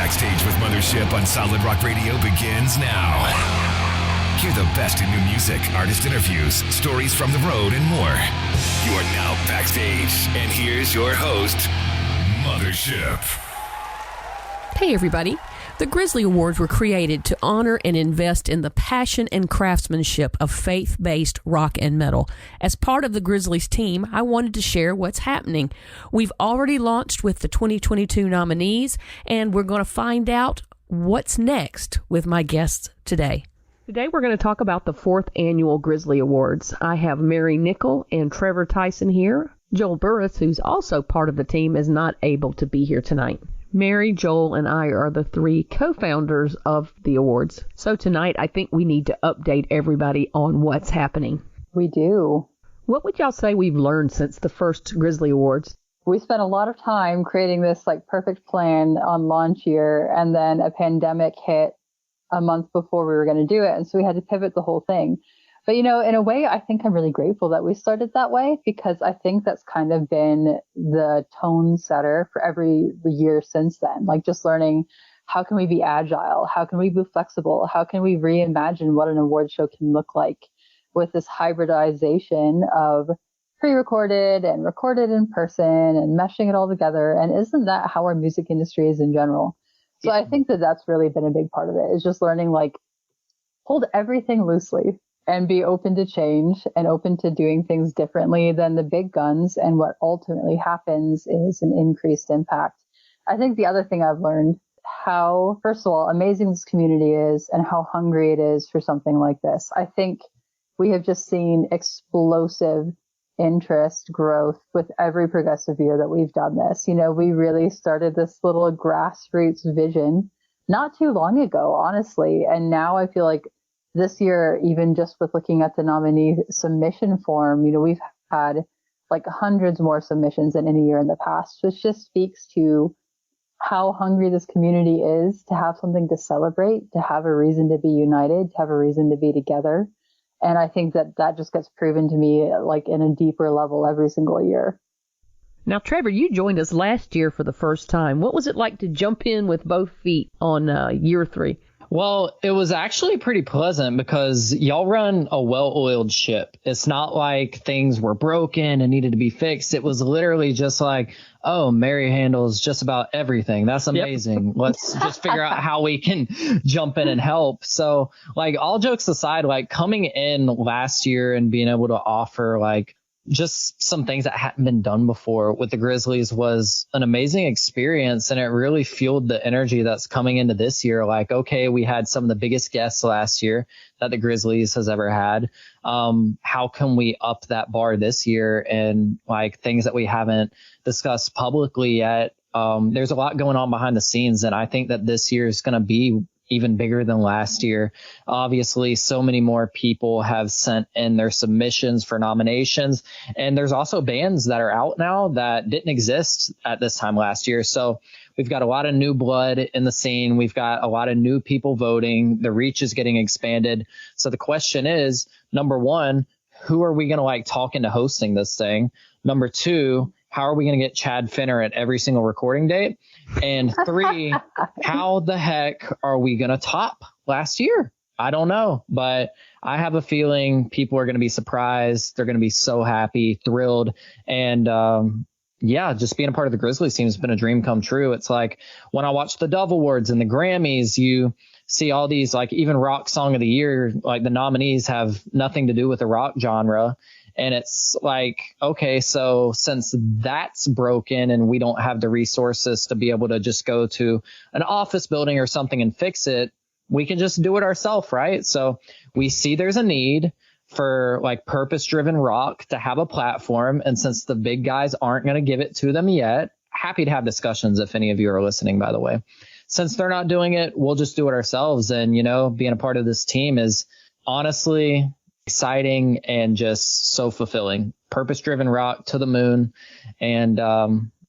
Backstage with Mothership on Solid Rock Radio begins now. Hear the best in new music, artist interviews, stories from the road, and more. You are now backstage, and here's your host, Mothership. Hey, everybody. The Grizzly Awards were created to honor and invest in the passion and craftsmanship of faith-based rock and metal. As part of the Grizzlies team, I wanted to share what's happening. We've already launched with the 2022 nominees, and we're going to find out what's next with my guests today. Today we're going to talk about the 4th Annual Grizzly Awards. I have Mary Nikkel and Trevor Tyson here. Joel Burris, who's also part of the team, is not able to be here tonight. Mary, Joel, and I are the 3 co-founders of the awards. So tonight, I think we need to update everybody on what's happening. We do. What would y'all say we've learned since the first Grizzly Awards? We spent a lot of time creating this perfect plan on launch year, and then a pandemic hit a month before we were going to do it. And so we had to pivot the whole thing. But, in a way, I think I'm really grateful that we started that way, because I think that's kind of been the tone setter for every year since then. Just learning, how can we be agile? How can we be flexible? How can we reimagine what an award show can look like with this hybridization of pre-recorded and recorded in person and meshing it all together? And isn't that how our music industry is in general? So I think that that's really been a big part of it, is just learning, hold everything loosely and be open to change and open to doing things differently than the big guns. And what ultimately happens is an increased impact. I think the other thing I've learned, how, first of all, amazing this community is and how hungry it is for something like this. I think we have just seen explosive interest growth with every progressive year that we've done this. We really started this little grassroots vision not too long ago, honestly. And now I feel like this year, even just with looking at the nominee submission form, we've had hundreds more submissions than any year in the past, which just speaks to how hungry this community is to have something to celebrate, to have a reason to be united, to have a reason to be together. And I think that just gets proven to me in a deeper level every single year. Now, Trevor, you joined us last year for the first time. What was it like to jump in with both feet on year 3? Well, it was actually pretty pleasant because y'all run a well-oiled ship. It's not like things were broken and needed to be fixed. It was literally just oh, Mary handles just about everything. That's amazing. Yep. Let's just figure out how we can jump in and help. So all jokes aside, coming in last year and being able to offer just some things that hadn't been done before with the Grizzlies was an amazing experience. And it really fueled the energy that's coming into this year. Okay, we had some of the biggest guests last year that the Grizzlies has ever had. How can we up that bar this year? And things that we haven't discussed publicly yet. There's a lot going on behind the scenes. And I think that this year is going to be even bigger than last year. Obviously, so many more people have sent in their submissions for nominations. And there's also bands that are out now that didn't exist at this time last year. So we've got a lot of new blood in the scene. We've got a lot of new people voting. The reach is getting expanded. So the question is, number one, who are we going to talk into hosting this thing? Number two, how are we going to get Chad Finner at every single recording date? And 3, how the heck are we going to top last year? I don't know, but I have a feeling people are going to be surprised. They're going to be so happy, thrilled. And just being a part of the Grizzlies team has been a dream come true. It's when I watch the Dove Awards and the Grammys, you see all these even rock song of the year, the nominees have nothing to do with the rock genre. And it's okay, so since that's broken and we don't have the resources to be able to just go to an office building or something and fix it, we can just do it ourselves, right? So we see there's a need for purpose-driven rock to have a platform. And since the big guys aren't going to give it to them yet, happy to have discussions if any of you are listening, by the way. Since they're not doing it, we'll just do it ourselves. And, being a part of this team is honestly exciting and just so fulfilling. Purpose-driven rock to the moon and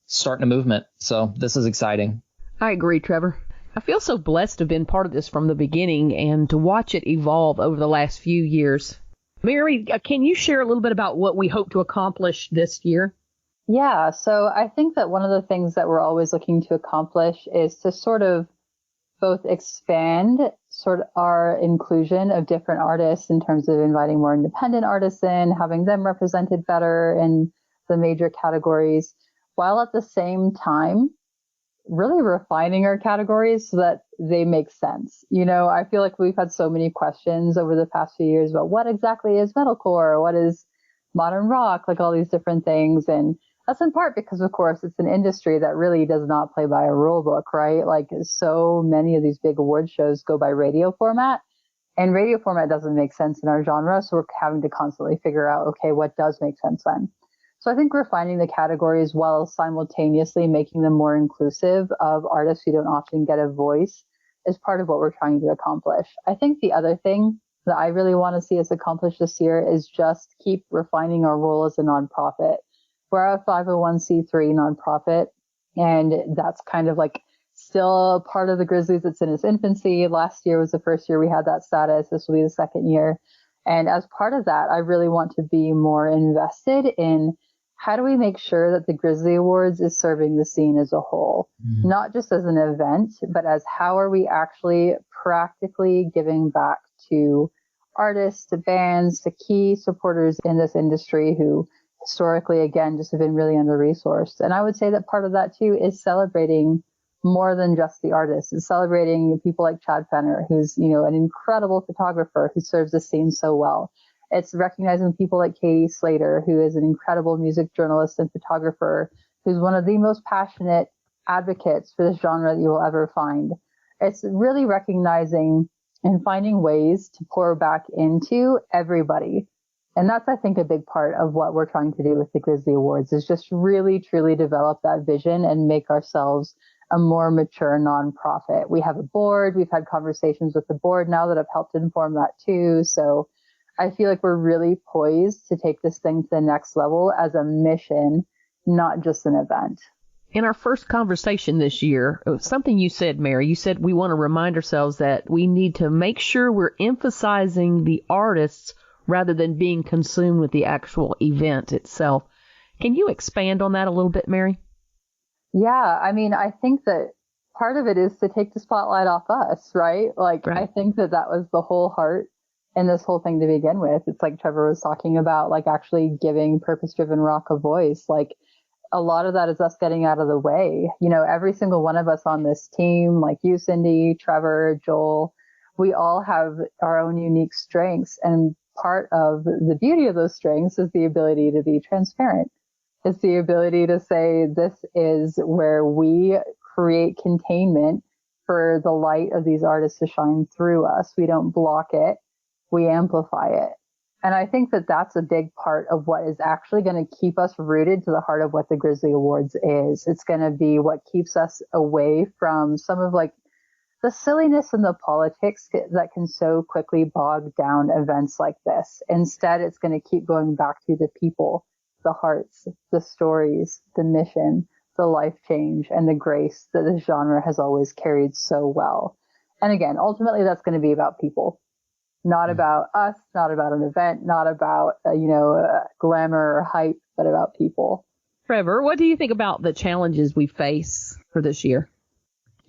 starting a movement. So this is exciting. I agree, Trevor. I feel so blessed to have been part of this from the beginning and to watch it evolve over the last few years. Mary, can you share a little bit about what we hope to accomplish this year? Yeah, so I think that one of the things that we're always looking to accomplish is to sort of both expand sort of our inclusion of different artists in terms of inviting more independent artists in, having them represented better in the major categories, while at the same time really refining our categories so that they make sense. I feel like we've had so many questions over the past few years about what exactly is metalcore, what is modern rock, like all these different things. And that's in part because, of course, it's an industry that really does not play by a rule book, right? Like so many of these big award shows go by radio format, and radio format doesn't make sense in our genre. So we're having to constantly figure out, okay, what does make sense then? So I think refining the categories while simultaneously making them more inclusive of artists who don't often get a voice is part of what we're trying to accomplish. I think the other thing that I really want to see us accomplish this year is just keep refining our role as a nonprofit. We're a 501c3 nonprofit, and that's kind of like still part of the Grizzlies. It's in its infancy. Last year was the first year we had that status. This will be the second year. And as part of that, I really want to be more invested in how do we make sure that the Grizzly Awards is serving the scene as a whole, not just as an event, but as how are we actually practically giving back to artists, to bands, to key supporters in this industry who historically, again, just have been really under-resourced. And I would say that part of that, too, is celebrating more than just the artists. It's celebrating people like Chad Fenner, who's, an incredible photographer who serves the scene so well. It's recognizing people like Katie Slater, who is an incredible music journalist and photographer, who's one of the most passionate advocates for this genre that you will ever find. It's really recognizing and finding ways to pour back into everybody. And that's, I think, a big part of what we're trying to do with the Grizzly Awards is just really, truly develop that vision and make ourselves a more mature nonprofit. We have a board. We've had conversations with the board now that have helped inform that too. So I feel like we're really poised to take this thing to the next level as a mission, not just an event. In our first conversation this year, something you said, Mary, you said we want to remind ourselves that we need to make sure we're emphasizing the artists rather than being consumed with the actual event itself. Can you expand on that a little bit, Mary? Yeah, I mean, I think that part of it is to take the spotlight off us, right? Like, right. I think that was the whole heart in this whole thing to begin with. It's like Trevor was talking about, like actually giving purpose-driven rock a voice. Like a lot of that is us getting out of the way. Every single one of us on this team, like you, Cindy, Trevor, Joel, we all have our own unique strengths. And part of the beauty of those strengths is the ability to be transparent. It's the ability to say, this is where we create containment for the light of these artists to shine through us. We don't block it. We amplify it. And I think that that's a big part of what is actually going to keep us rooted to the heart of what the Grizzly Awards is. It's going to be what keeps us away from some of like the silliness and the politics that can so quickly bog down events like this. Instead, it's going to keep going back to the people, the hearts, the stories, the mission, the life change, and the grace that this genre has always carried so well. And again, ultimately, that's going to be about people. Not about us, not about an event, not about, glamour or hype, but about people. Trevor, what do you think about the challenges we face for this year?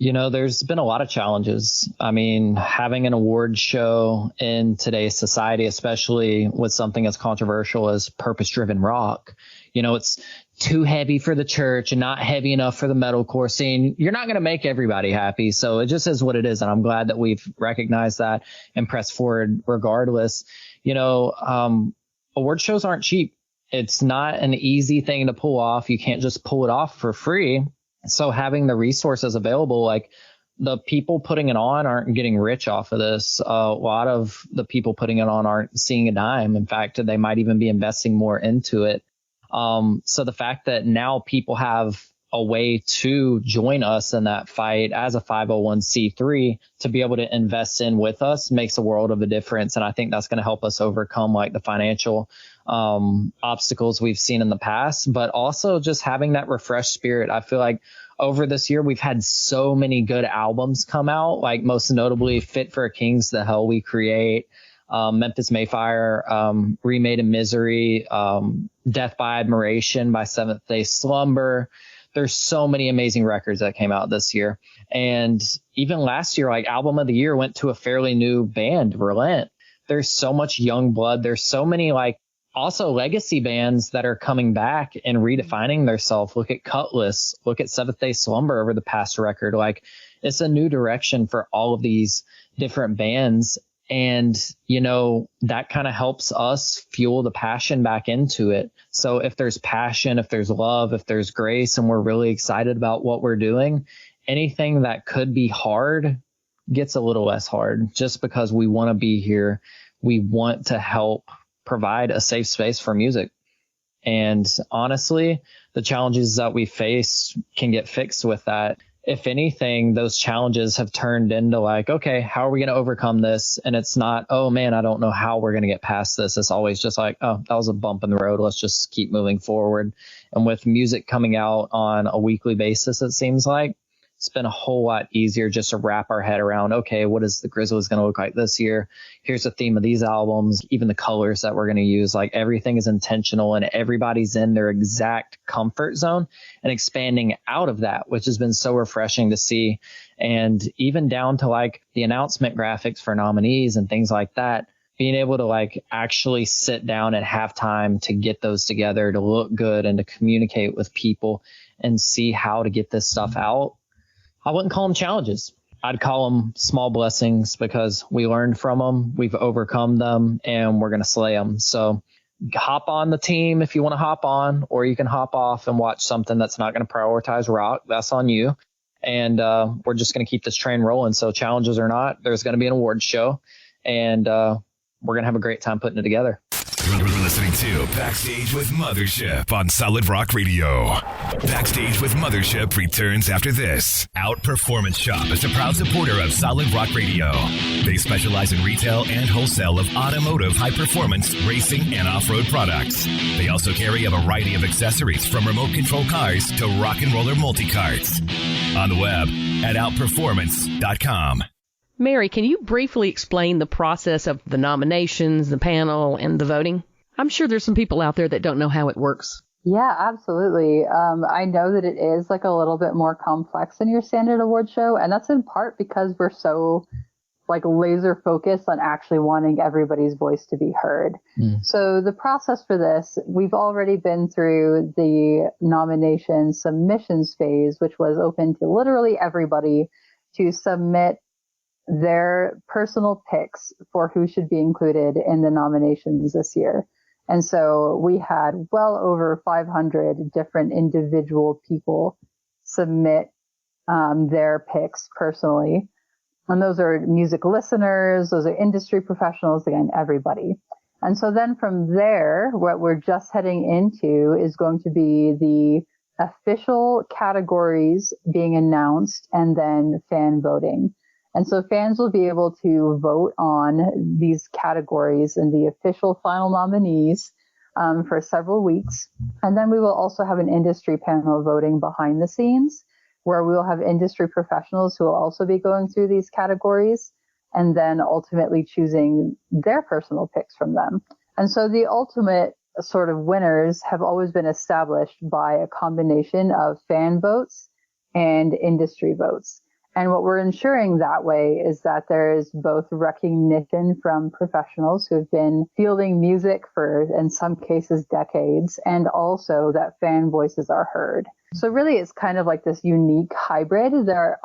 There's been a lot of challenges. I mean, having an award show in today's society, especially with something as controversial as purpose-driven rock, it's too heavy for the church and not heavy enough for the metalcore scene. You're not going to make everybody happy. So it just is what it is. And I'm glad that we've recognized that and pressed forward regardless. Award shows aren't cheap. It's not an easy thing to pull off. You can't just pull it off for free. So having the resources available, like the people putting it on aren't getting rich off of this. A lot of the people putting it on aren't seeing a dime. In fact, they might even be investing more into it. So the fact that now people have a way to join us in that fight as a 501c3 to be able to invest in with us makes a world of a difference. And I think that's going to help us overcome like the financial obstacles we've seen in the past, but also just having that refreshed spirit. I feel like over this year, we've had so many good albums come out, like most notably Fit for a King's The Hell We Create, Memphis Mayfire, Remade in Misery, Death by Admiration by Seventh Day Slumber. there's so many amazing records that came out this year. And even last year, like album of the year went to a fairly new band, Relent. There's so much young blood. There's so many like also legacy bands that are coming back and redefining themselves. Look at Cutlass, look at Seventh Day Slumber over the past record. Like it's a new direction for all of these different bands. And, you know, that kind of helps us fuel the passion back into it. So if there's passion, if there's love, if there's grace, and we're really excited about what we're doing, anything that could be hard gets a little less hard just because we want to be here. We want to help provide a safe space for music. And honestly, the challenges that we face can get fixed with that. If anything, those challenges have turned into like, okay, how are we going to overcome this? And it's not, oh man, I don't know how we're going to get past this. It's always just like, oh, that was a bump in the road. Let's just keep moving forward. And with music coming out on a weekly basis, it seems like it's been a whole lot easier just to wrap our head around, okay, what is the Grizzlies going to look like this year? Here's the theme of these albums, even the colors that we're going to use. Like everything is intentional and everybody's in their exact comfort zone and expanding out of that, which has been so refreshing to see. And even down to like the announcement graphics for nominees and things like that, being able to like actually sit down and have time to get those together, to look good and to communicate with people and see how to get this stuff out. I wouldn't call them challenges. I'd call them small blessings because we learned from them, we've overcome them, and we're going to slay them. So hop on the team if you want to hop on, or you can hop off and watch something that's not going to prioritize rock. That's on you. And we're just going to keep this train rolling. So challenges or not, there's going to be an awards show, and we're going to have a great time putting it together. You're listening to Backstage with Mothership on Solid Rock Radio. Backstage with Mothership returns after this. Outperformance Shop is a proud supporter of Solid Rock Radio. They specialize in retail and wholesale of automotive high-performance racing and off-road products. They also carry a variety of accessories from remote control cars to rock and roller multi-carts. On the web at outperformance.com. Mary, can you briefly explain the process of the nominations, the panel, and the voting? I'm sure there's some people out there that don't know how it works. Yeah, absolutely. I know that it is like a little bit more complex than your standard award show, and that's in part because we're so like laser focused on actually wanting everybody's voice to be heard. So the process for this, we've already been through the nomination submissions phase, which was open to literally everybody to submit their personal picks for who should be included in the nominations this year. And so we had well over 500 different individual people submit their picks personally. And those are music listeners, those are industry professionals, again, everybody. And so then from there, what we're just heading into is going to be the official categories being announced and then fan voting. And so fans will be able to vote on these categories and the official final nominees for several weeks. And then we will also have an industry panel voting behind the scenes, where we will have industry professionals who will also be going through these categories and then ultimately choosing their personal picks from them. And so the ultimate sort of winners have always been established by a combination of fan votes and industry votes. And what we're ensuring that way is that there is both recognition from professionals who have been fielding music for, in some cases, decades, and also that fan voices are heard. So really, it's kind of like this unique hybrid.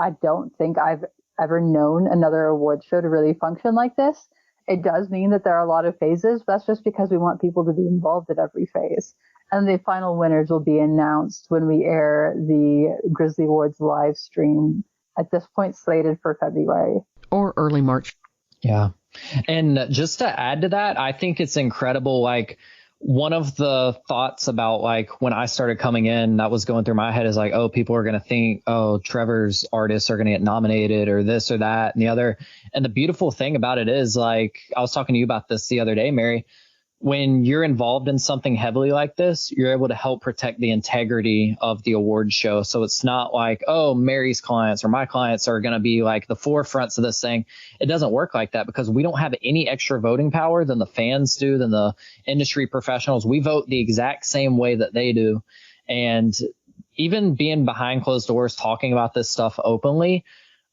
I don't think I've ever known another award show to really function like this. It does mean that there are a lot of phases, but that's just because we want people to be involved at every phase. And the final winners will be announced when we air the Grizzly Awards live stream, at this point slated for February. Or early March. Yeah. And just to add to that, I think it's incredible. Like one of the thoughts about like when I started coming in, that was going through my head is like, oh, people are going to think, oh, Trevor's artists are going to get nominated or this or that and the other. And the beautiful thing about it is, like, I was talking to you about this the other day, Mary. When you're involved in something heavily like this, you're able to help protect the integrity of the award show. So it's not like, oh, Mary's clients or my clients are going to be like the forefronts of this thing. It doesn't work like that because we don't have any extra voting power than the fans do, than the industry professionals. We vote the exact same way that they do. And even being behind closed doors, talking about this stuff openly,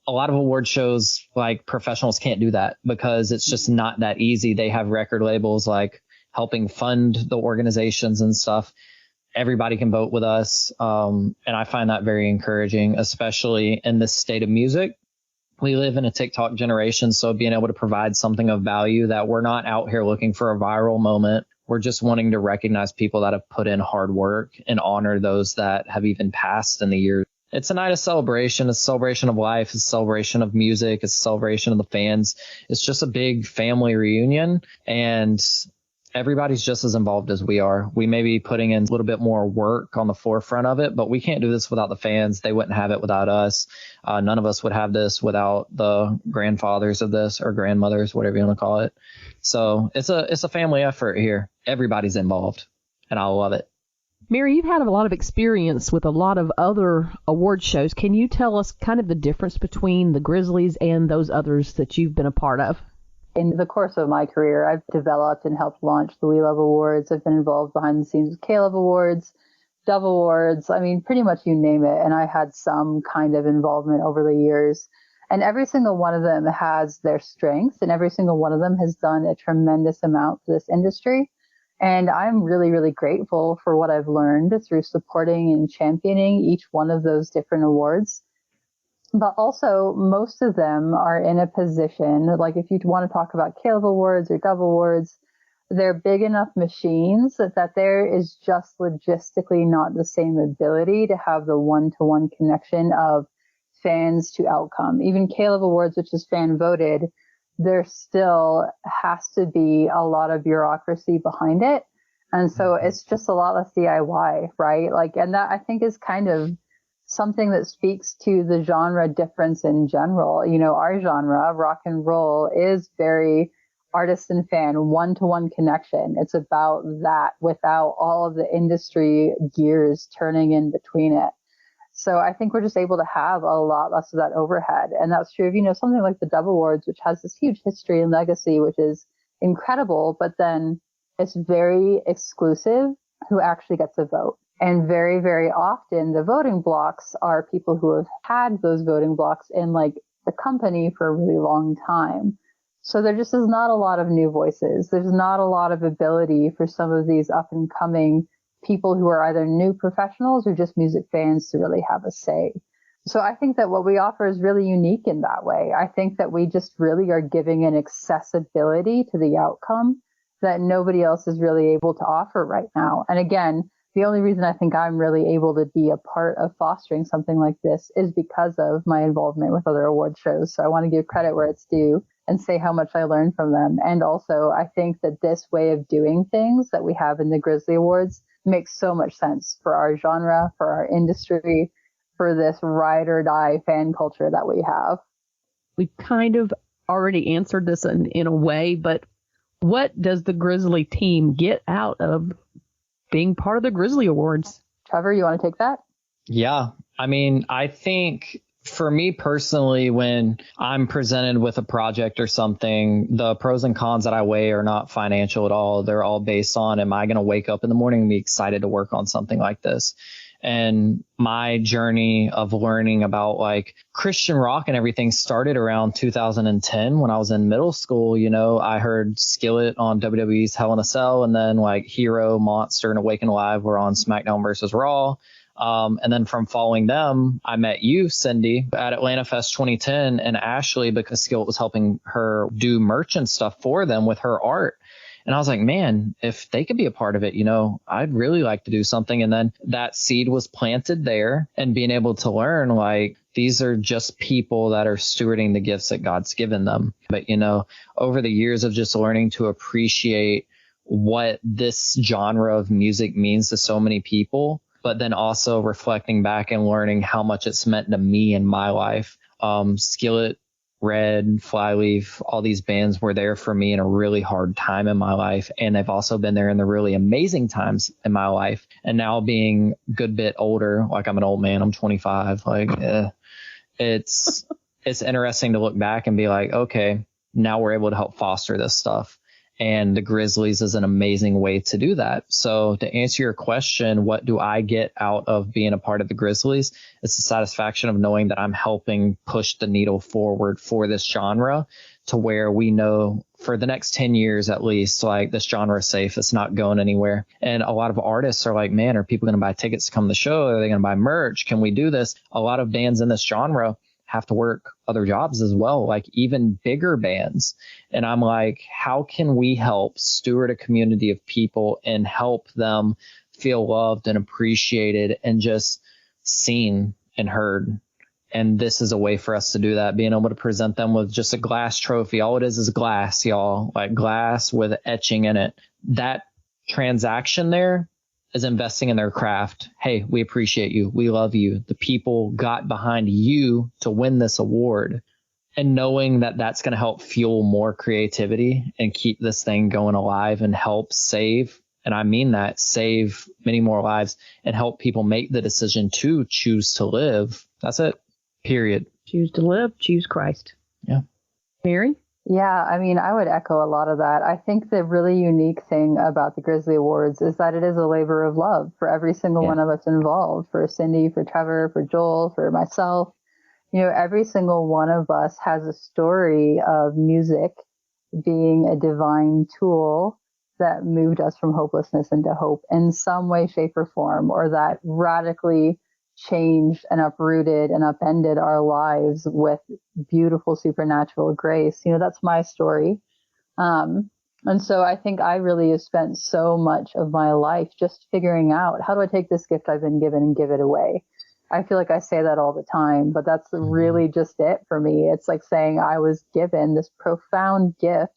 a lot of award shows, like professionals can't do that because it's just not that easy. They have record labels like helping fund the organizations and stuff. Everybody can vote with us. And I find that very encouraging, especially in this state of music. We live in a TikTok generation, so being able to provide something of value, that we're not out here looking for a viral moment. We're just wanting to recognize people that have put in hard work and honor those that have even passed in the years. It's a night of celebration. It's a celebration of life. It's a celebration of music. It's a celebration of the fans. It's just a big family reunion, and everybody's just as involved as we are. We may be putting in a little bit more work on the forefront of it, but we can't do this without the fans. They wouldn't have it without us. None of us would have this without the grandfathers of this, or grandmothers, whatever you want to call it. So it's a family effort here. Everybody's involved, and I love it. Mary, you've had a lot of experience with a lot of other award shows. Can you tell us kind of the difference between the Grizzlies and those others that you've been a part of? In the course of my career, I've developed and helped launch the We Love Awards. I've been involved behind the scenes with K-Love Awards, Dove Awards. I mean, pretty much you name it. And I had some kind of involvement over the years. And every single one of them has their strengths, and every single one of them has done a tremendous amount for this industry. And I'm really, really grateful for what I've learned through supporting and championing each one of those different awards. But also, most of them are in a position, like if you want to talk about K-Love Awards or Dove Awards, they're big enough machines that there is just logistically not the same ability to have the one-to-one connection of fans to outcome. Even K-Love Awards, which is fan voted, there still has to be a lot of bureaucracy behind it. And so it's just a lot less DIY, right? Like, and that I think is kind of something that speaks to the genre difference in general. You know, our genre, rock and roll, is very artist and fan, one-to-one connection. It's about that without all of the industry gears turning in between it. So I think we're just able to have a lot less of that overhead. And that's true of, you know, something like the Dove Awards, which has this huge history and legacy, which is incredible, but then it's very exclusive who actually gets a vote. And very, very often the voting blocks are people who have had those voting blocks in like the company for a really long time. So there just is not a lot of new voices. There's not a lot of ability for some of these up and coming people who are either new professionals or just music fans to really have a say. So I think that what we offer is really unique in that way. I think that we just really are giving an accessibility to the outcome that nobody else is really able to offer right now. And again, the only reason I think I'm really able to be a part of fostering something like this is because of my involvement with other award shows. So I want to give credit where it's due and say how much I learned from them. And also, I think that this way of doing things that we have in the Grizzly Awards makes so much sense for our genre, for our industry, for this ride or die fan culture that we have. We've kind of already answered this in a way, but what does the Grizzly team get out of being part of the Grizzly Awards? Trevor, you want to take that? Yeah. I mean, I think for me personally, when I'm presented with a project or something, the pros and cons that I weigh are not financial at all. They're all based on, am I going to wake up in the morning and be excited to work on something like this? And my journey of learning about like Christian rock and everything started around 2010 when I was in middle school. You know, I heard Skillet on WWE's Hell in a Cell, and then like Hero, Monster, and Awaken Alive were on SmackDown versus Raw. And then from following them, I met you, Cindy, at Atlanta Fest 2010, and Ashley, because Skillet was helping her do merch and stuff for them with her art. And I was like, man, if they could be a part of it, you know, I'd really like to do something. And then that seed was planted there, and being able to learn, like, these are just people that are stewarding the gifts that God's given them. But, you know, over the years of just learning to appreciate what this genre of music means to so many people, but then also reflecting back and learning how much it's meant to me in my life. Skillet, Red, Flyleaf, all these bands were there for me in a really hard time in my life. And they've also been there in the really amazing times in my life. And now being a good bit older, like I'm an old man, I'm 25, like it's interesting to look back and be like, okay, now we're able to help foster this stuff. And the Grizzlies is an amazing way to do that. So to answer your question, what do I get out of being a part of the Grizzlies? It's the satisfaction of knowing that I'm helping push the needle forward for this genre to where we know for the next 10 years, at least, like this genre is safe. It's not going anywhere. And a lot of artists are like, man, are people going to buy tickets to come to the show? Are they going to buy merch? Can we do this? A lot of bands in this genre have to work other jobs as well, like even bigger bands. And I'm like, how can we help steward a community of people and help them feel loved and appreciated and just seen and heard? And this is a way for us to do that, being able to present them with just a glass trophy. All it is glass, y'all, like glass with etching in it. That transaction there is investing in their craft. Hey, we appreciate you. We love you. The people got behind you to win this award. And knowing that that's going to help fuel more creativity and keep this thing going alive and help save, and I mean that, save many more lives and help people make the decision to choose to live. That's it. Period. Choose to live, choose Christ. Yeah. Mary? Yeah, I mean, I would echo a lot of that. I think the really unique thing about the Grizzly Awards is that it is a labor of love for every single one of us involved, for Cindy, for Trevor, for Joel, for myself. You know, every single one of us has a story of music being a divine tool that moved us from hopelessness into hope in some way, shape, or form, or that radically changed and uprooted and upended our lives with beautiful supernatural grace. You know, that's my story. And so I think I really have spent so much of my life just figuring out, how do I take this gift I've been given and give it away? I feel like I say that all the time, but that's really just it for me. It's like saying I was given this profound gift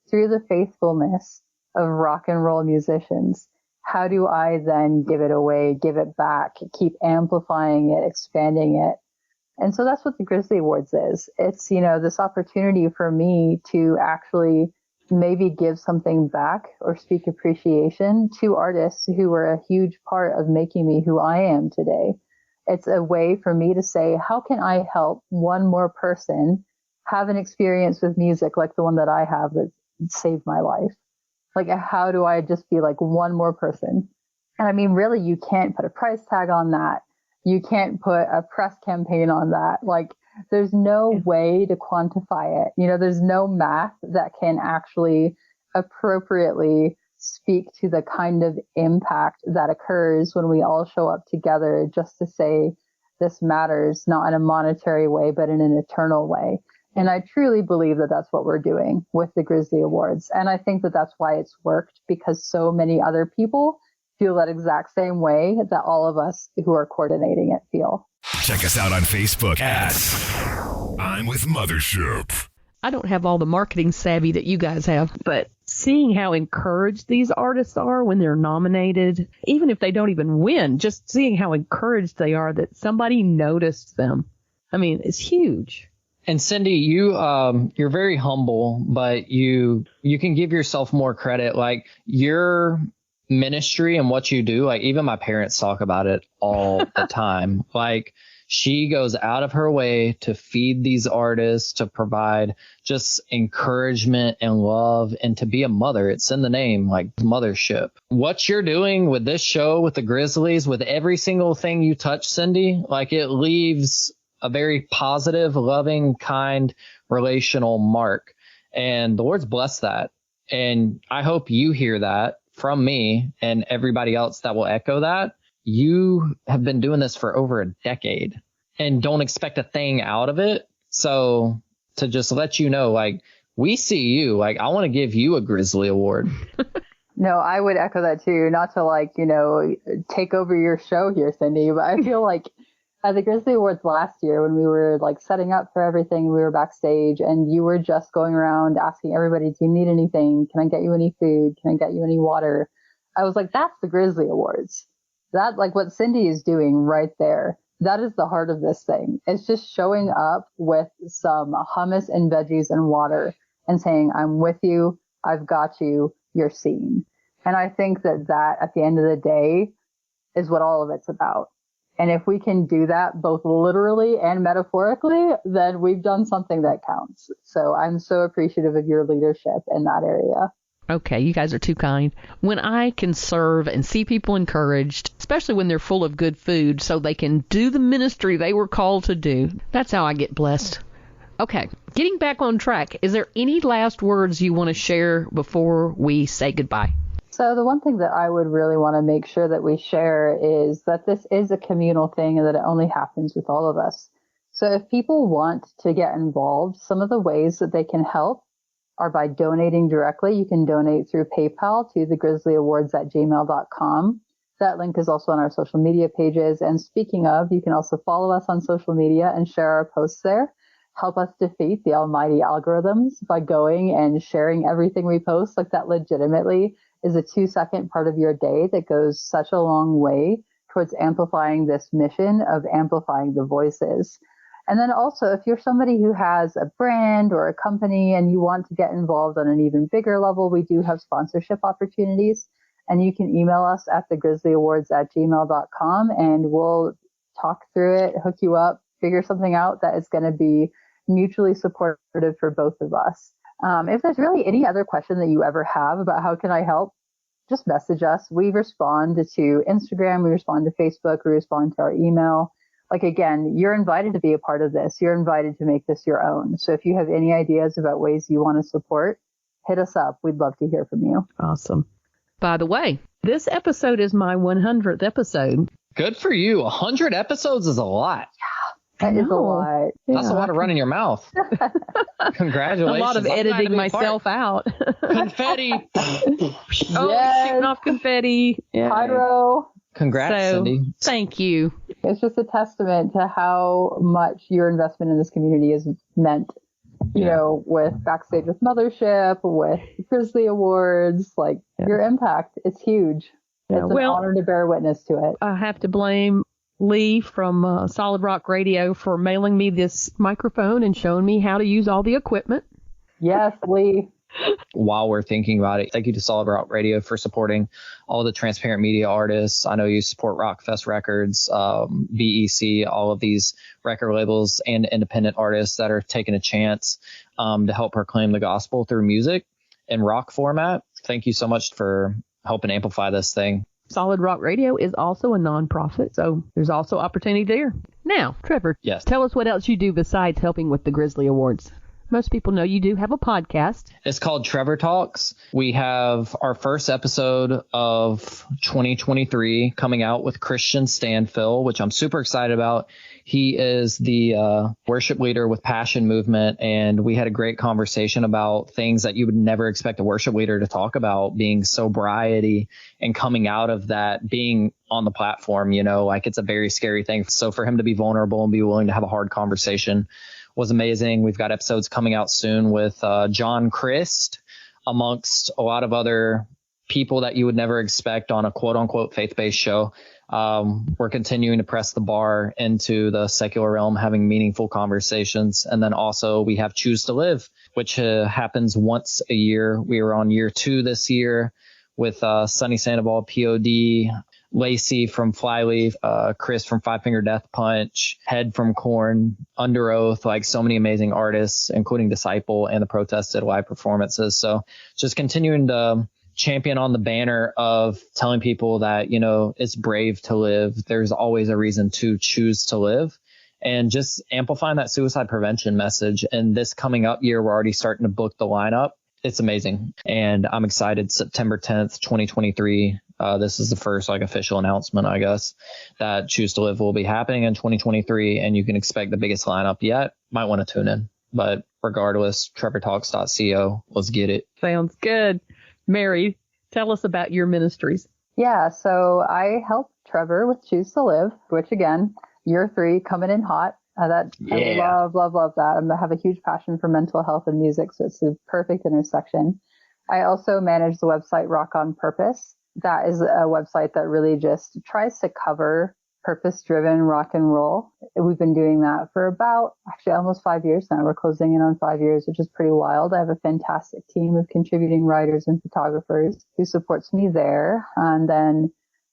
through the faithfulness of rock and roll musicians. How do I then give it away, give it back, keep amplifying it, expanding it? And so that's what the Grizzly Awards is. It's, you know, this opportunity for me to actually maybe give something back or speak appreciation to artists who were a huge part of making me who I am today. It's a way for me to say, how can I help one more person have an experience with music like the one that I have that saved my life? Like, how do I just be like one more person? And I mean, really, you can't put a price tag on that. You can't put a press campaign on that. Like, there's no way to quantify it. You know, there's no math that can actually appropriately speak to the kind of impact that occurs when we all show up together just to say this matters, not in a monetary way, but in an eternal way. And I truly believe that that's what we're doing with the Grizzly Awards. And I think that that's why it's worked, because so many other people feel that exact same way that all of us who are coordinating it feel. Check us out on Facebook at I'm with Mothership. I don't have all the marketing savvy that you guys have, but seeing how encouraged these artists are when they're nominated, even if they don't even win, just seeing how encouraged they are that somebody noticed them. I mean, it's huge. And Cindy, you're very humble, but you can give yourself more credit. Like, your ministry and what you do, like, even my parents talk about it all the time. Like, she goes out of her way to feed these artists, to provide just encouragement and love, and to be a mother. It's in the name, like Mothership. What you're doing with this show, with the Grizzlies, with every single thing you touch, Cindy, like, it leaves a very positive, loving, kind, relational mark. And the Lord's blessed that. And I hope you hear that from me and everybody else that will echo that. You have been doing this for over a decade and don't expect a thing out of it. So to just let you know, like, we see you. Like, I want to give you a Grizzly Award. No, I would echo that too. Not to, like, you know, take over your show here, Cindy, but I feel like at the Grizzly Awards last year, when we were like setting up for everything, we were backstage and you were just going around asking everybody, do you need anything? Can I get you any food? Can I get you any water? I was like, that's the Grizzly Awards. That, like, what Cindy is doing right there, that is the heart of this thing. It's just showing up with some hummus and veggies and water and saying, I'm with you. I've got you. You're seen. And I think that at the end of the day is what all of it's about. And if we can do that both literally and metaphorically, then we've done something that counts. So I'm so appreciative of your leadership in that area. Okay, you guys are too kind. When I can serve and see people encouraged, especially when they're full of good food, so they can do the ministry they were called to do, that's how I get blessed. Okay, getting back on track, is there any last words you want to share before we say goodbye? So the one thing that I would really want to make sure that we share is that this is a communal thing and that it only happens with all of us. So if people want to get involved, some of the ways that they can help are by donating directly. You can donate through PayPal to thegrizzlyawards@gmail.com. That link is also on our social media pages. And speaking of, you can also follow us on social media and share our posts there. Help us defeat the almighty algorithms by going and sharing everything we post. Like, that legitimately is a 2-second part of your day that goes such a long way towards amplifying this mission of amplifying the voices. And then also, if you're somebody who has a brand or a company and you want to get involved on an even bigger level, we do have sponsorship opportunities. And you can email us at thegrizzlyawards@gmail.com and we'll talk through it, hook you up, figure something out that is going to be mutually supportive for both of us. If there's really any other question that you ever have about how can I help, just message us. We respond to Instagram, we respond to Facebook, we respond to our email. Like, again, you're invited to be a part of this. You're invited to make this your own. So if you have any ideas about ways you want to support, hit us up. We'd love to hear from you. Awesome. By the way, this episode is my 100th episode. Good for you. 100 episodes is a lot. That is a lot. That's a lot of running your mouth. Congratulations. A lot of editing myself out. Confetti. Shooting off confetti. Yeah. Pyro. Congrats, Cindy. Thank you. It's just a testament to how much your investment in this community has meant, you know, with Backstage with Mothership, with Grizzly Awards, like your impact. It's huge. It's an honor to bear witness to it. I have to blame Lee from Solid Rock Radio for mailing me this microphone and showing me how to use all the equipment. Yes, Lee. While we're thinking about it, thank you to Solid Rock Radio for supporting all the transparent media artists. I know you support Rockfest Records, BEC, all of these record labels and independent artists that are taking a chance to help proclaim the gospel through music and rock format. Thank you so much for helping amplify this thing. Solid Rock Radio is also a nonprofit, so there's also opportunity there. Now, Trevor, tell us what else you do besides helping with the Grizzly Awards. Most people know you do have a podcast. It's called Trevor Talks. We have our first episode of 2023 coming out with Christian Stanfill, which I'm super excited about. He is the worship leader with Passion Movement, and we had a great conversation about things that you would never expect a worship leader to talk about, being sobriety and coming out of that, being on the platform, you know, like it's a very scary thing. So for him to be vulnerable and be willing to have a hard conversation was amazing. We've got episodes coming out soon with John Christ, amongst a lot of other people that you would never expect on a quote unquote faith-based show. We're continuing to press the bar into the secular realm, having meaningful conversations. And then also we have Choose to Live, which happens once a year. We were on year 2 this year with Sunny Sandoval, POD, Lacey from Flyleaf, Chris from Five Finger Death Punch, Head from Korn, Under Oath, like so many amazing artists, including Disciple and the Protested live performances. So just continuing to champion on the banner of telling people that, you know, it's brave to live. There's always a reason to choose to live, and just amplifying that suicide prevention message. And this coming up year, we're already starting to book the lineup. It's amazing. And I'm excited. September 10th, 2023. This is the first official announcement, I guess, that Choose to Live will be happening in 2023. And you can expect the biggest lineup yet. Might want to tune in. But regardless, trevortalks.co. Let's get it. Sounds good. Mary, tell us about your ministries. Yeah, so I help Trevor with Choose to Live, which again, year 3 coming in hot. I love that. I have a huge passion for mental health and music, so it's the perfect intersection. I also manage the website Rock on Purpose. That is a website that really just tries to cover purpose-driven rock and roll. We've been doing that for about almost 5 years now. We're closing in on 5 years, which is pretty wild. I have a fantastic team of contributing writers and photographers who supports me there. And then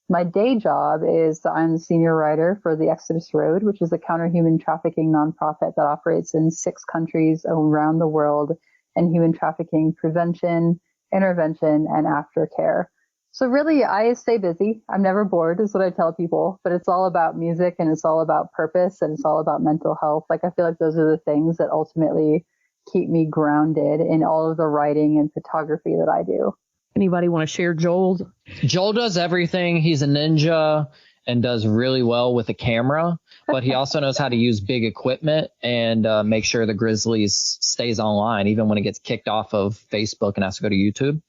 My day job is I'm the senior writer for the Exodus Road, which is a counter-human trafficking nonprofit that operates in 6 countries around the world in human trafficking prevention, intervention, and aftercare. So really, I stay busy. I'm never bored is what I tell people, but it's all about music and it's all about purpose and it's all about mental health. Like, I feel like those are the things that ultimately keep me grounded in all of the writing and photography that I do. Anybody want to share Joel's? Joel does everything. He's a ninja and does really well with a camera, but he also knows how to use big equipment and make sure the Grizzlies stays online, even when it gets kicked off of Facebook and has to go to YouTube.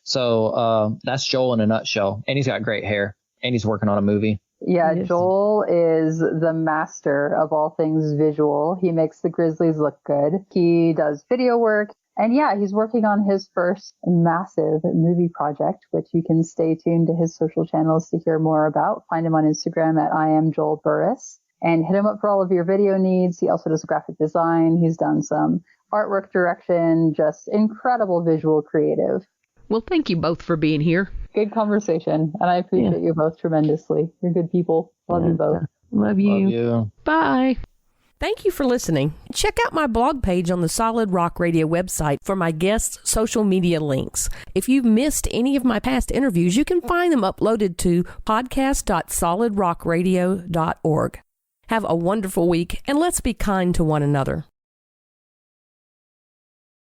So that's Joel in a nutshell. And he's got great hair and he's working on a movie. Yeah, Joel is the master of all things visual. He makes the Grizzlies look good. He does video work. And yeah, he's working on his first massive movie project, which you can stay tuned to his social channels to hear more about. Find him on Instagram at I am Joel Burris and hit him up for all of your video needs. He also does graphic design. He's done some artwork direction, just incredible visual creative. Well, thank you both for being here. Good conversation. And I appreciate you both tremendously. You're good people. Love you both. Love you. Love you. Bye. Thank you for listening. Check out my blog page on the Solid Rock Radio website for my guests' social media links. If you've missed any of my past interviews, you can find them uploaded to podcast.solidrockradio.org. Have a wonderful week, and let's be kind to one another.